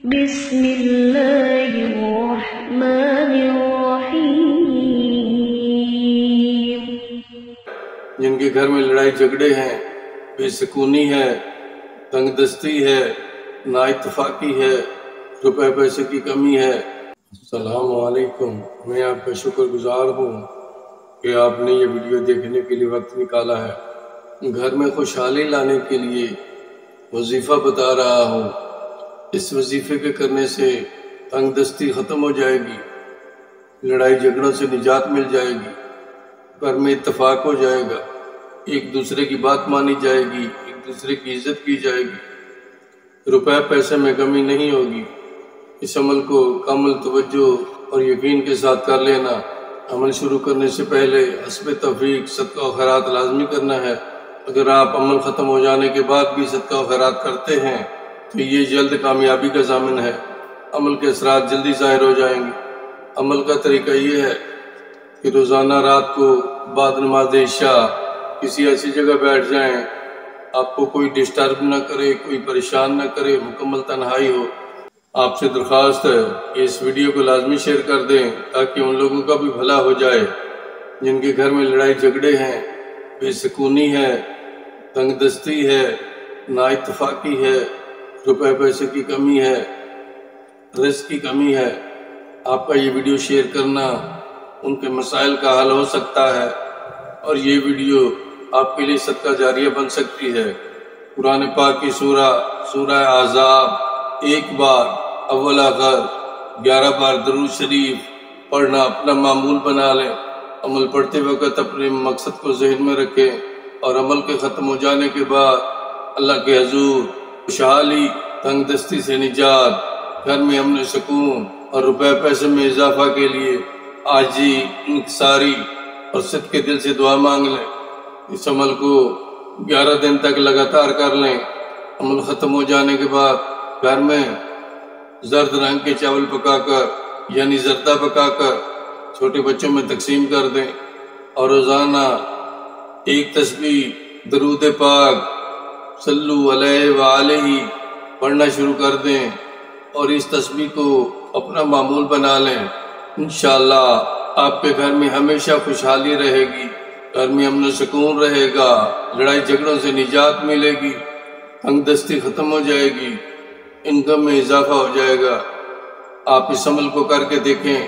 بسم اللہ الرحمن الرحیم۔ جن کے گھر میں لڑائی جھگڑے ہیں، بے سکونی ہے، تنگ دستی ہے، نا اتفاقی ہے، روپے پیسے کی کمی ہے۔ السلام علیکم، میں آپ کا شکر گزار ہوں کہ آپ نے یہ ویڈیو دیکھنے کے لیے وقت نکالا ہے۔ گھر میں خوشحالی لانے کے لیے وظیفہ بتا رہا ہوں۔ اس وظیفے کے کرنے سے تنگ دستی ختم ہو جائے گی، لڑائی جھگڑوں سے نجات مل جائے گی، گھر میں اتفاق ہو جائے گا، ایک دوسرے کی بات مانی جائے گی، ایک دوسرے کی عزت کی جائے گی، روپے پیسے میں کمی نہیں ہوگی۔ اس عمل کو کامل توجہ اور یقین کے ساتھ کر لینا۔ عمل شروع کرنے سے پہلے حسب توفیق صدقہ و خیرات لازمی کرنا ہے۔ اگر آپ عمل ختم ہو جانے کے بعد بھی صدقہ و خیرات کرتے ہیں تو یہ جلد کامیابی کا ضامن ہے۔ عمل کے اثرات جلدی ظاہر ہو جائیں گے۔ عمل کا طریقہ یہ ہے کہ روزانہ رات کو بعد نماز عشاء کسی ایسی جگہ بیٹھ جائیں آپ کو کوئی ڈسٹرب نہ کرے، کوئی پریشان نہ کرے، مکمل تنہائی ہو۔ آپ سے درخواست ہے کہ اس ویڈیو کو لازمی شیئر کر دیں تاکہ ان لوگوں کا بھی بھلا ہو جائے جن کے گھر میں لڑائی جھگڑے ہیں، بے سکونی ہے، تنگ دستی ہے، نا اتفاقی ہے، روپے پیسے کی کمی ہے، رزق کی کمی ہے۔ آپ کا یہ ویڈیو شیئر کرنا ان کے مسائل کا حل ہو سکتا ہے اور یہ ویڈیو آپ کے لیے صدقہ جاریہ بن سکتی ہے۔ قرآن پاک کی سورہ احزاب 1 بار اول آخر 11 بار درود شریف پڑھنا اپنا معمول بنا لیں۔ عمل پڑھتے وقت اپنے مقصد کو ذہن میں رکھیں اور عمل کے ختم ہو جانے کے بعد اللہ کے حضور خوشحالی، تنگ دستی سے نجات، گھر میں امن و سکون اور روپے پیسے میں اضافہ کے لیے عاجزی، انکساری اور صدقے دل سے دعا مانگ لیں۔ اس عمل کو 11 دن تک لگاتار کر لیں۔ عمل ختم ہو جانے کے بعد گھر میں زرد رنگ کے چاول پکا کر یعنی زردہ پکا کر چھوٹے بچوں میں تقسیم کر دیں اور روزانہ ایک تسبیح درود پاک صلو علیہ وآلہ پڑھنا شروع کر دیں اور اس تسبیح کو اپنا معمول بنا لیں۔ انشاءاللہ آپ کے گھر میں ہمیشہ خوشحالی رہے گی، گھر میں امن و سکون رہے گا، لڑائی جھگڑوں سے نجات ملے گی، تنگ دستی ختم ہو جائے گی، انکم میں اضافہ ہو جائے گا۔ آپ اس عمل کو کر کے دیکھیں،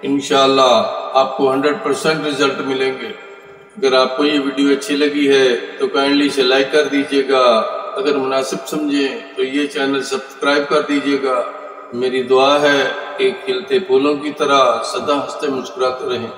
انشاءاللہ آپ کو 100% رزلٹ ملیں گے۔ اگر آپ کو یہ ویڈیو اچھی لگی ہے تو کائنڈلی اسے لائک کر دیجئے گا، اگر مناسب سمجھیں تو یہ چینل سبسکرائب کر دیجئے گا۔ میری دعا ہے کہ کھلتے پھولوں کی طرح سدا ہنستے مسکراتے رہیں۔